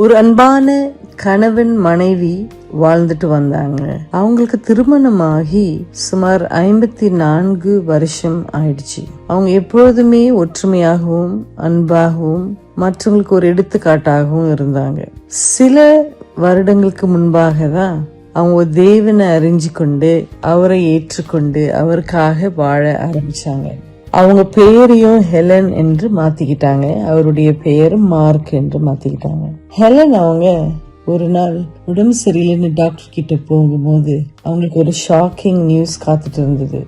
ஒரு அன்பான கணவன் மனைவி வாழ்ந்துட்டு வந்தாங்க. அவங்களுக்கு திருமணமாகி சுமார் 54 வருஷம் ஆயிடுச்சு. அவங்க எப்பொழுதுமே ஒற்றுமையாகவும் அன்பாகவும் மற்றவங்களுக்கு ஒரு எடுத்துக்காட்டாகவும் இருந்தாங்க. சில வருடங்களுக்கு முன்பாக தான் அவங்க தேவனை அறிஞ்சு கொண்டு அவரை ஏற்றுக்கொண்டு அவருக்காக வாழ ஆரம்பிச்சாங்க. அவங்க பெயரையும் ஹெலன் என்று மாத்திக்கிட்டாங்க. அவருடைய பெயர் மார்க் என்று மாத்திக்கிட்டாங்க. ஹெலன் அவங்க ஒரு நாள் உடம்பு சரியில்லைன்னு டாக்டர் கிட்ட போகும்போது அவங்களுக்கு ஒரு ஷாக்கிங் நியூஸ் காத்துட்டு இருந்தது.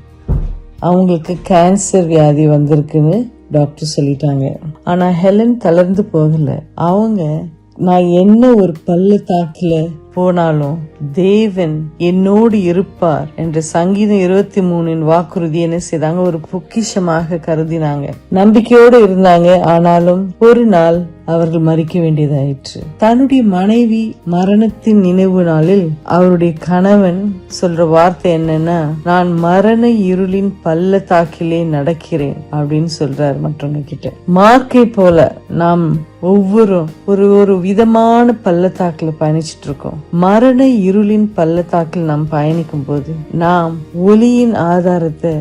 அவங்களுக்கு கேன்சர் வியாதி வந்திருக்குன்னு டாக்டர் சொல்லிட்டாங்க. ஆனா ஹெலன் தளர்ந்து போகல. அவங்க நான் என்ன ஒரு பள்ளத்தாக்குல போனாலும் தேவன் என்னோடு இருப்பார் என்ற சங்கீதம் 23 வாக்குறுதி என்ன செய்தாங்க, ஒரு பொக்கிஷமாக கருதினாங்க. நம்பிக்கையோடு இருந்தாங்க. ஆனாலும் ஒரு நாள் அவர்கள் மறிக்க வேண்டியதாயிற்று. தன்னுடைய மனைவி மரணத்தின் நினைவு நாளில் அவருடைய கணவன் சொல்ற வார்த்தை என்னன்னா, நான் மரண இருளின் பள்ளத்தாக்கிலே நடக்கிறேன் அப்படின்னு சொல்றாரு மற்றவங்க கிட்ட. மார்க்கை போல நாம் ஒவ்வொரு ஒரு விதமான பள்ளத்தாக்குல பயணிச்சுட்டு இருக்கோம். மரண இருளின் பள்ளத்தாக்கில் நாம் பயணிக்கும் போது நாம் ஒளியின் ஆதாரத்தை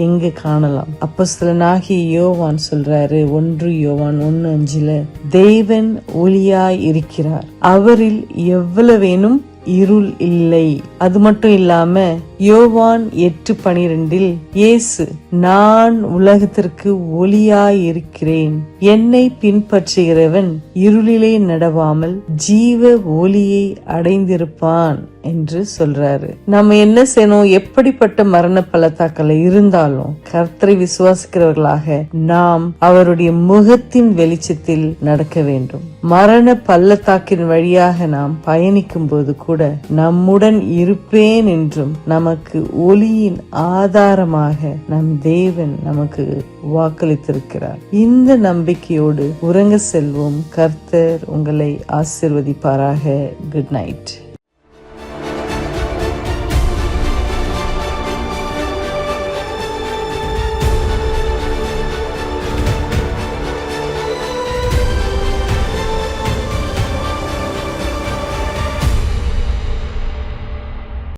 எங்க காணலாம்? அப்போஸ்தலனாகிய யோவான் சொல்றாரு, 1 யோவான் 1:5, தேவன் ஒளியாய் இருக்கிறார், அவரில் எவ்வளவேனும் இருள் இல்லை. அது மட்டும் இல்லாம யோவான் 8:12 இயேசு, நான் உலகத்திற்கு ஒளியாய் இருக்கிறேன், என்னை பின்பற்றுகிறவன் இருளிலே நடவாமல் ஜீவ ஒளியை அடைந்திருப்பான் என்று சொல்றாரு. நம்ம என்ன செய்யணும்? எப்படிப்பட்ட மரண பள்ளத்தாக்கல இருந்தாலும் கர்த்தரை விசுவாசிக்கிறவர்களாக நாம் அவருடைய முகத்தின் வெளிச்சத்தில் நடக்க வேண்டும். மரண பள்ளத்தாக்கின் வழியாக நாம் பயணிக்கும் போது கூட நம்முடன் இருப்பேன் என்றும் நமக்கு ஒளியின் ஆதாரமாக நம் தேவன் நமக்கு வாக்களித்திருக்கிறார். இந்த நம்பிக்கையோடு உறங்க செல்வோம். கர்த்தர் உங்களை ஆசீர்வதிப்பாராக. Good night.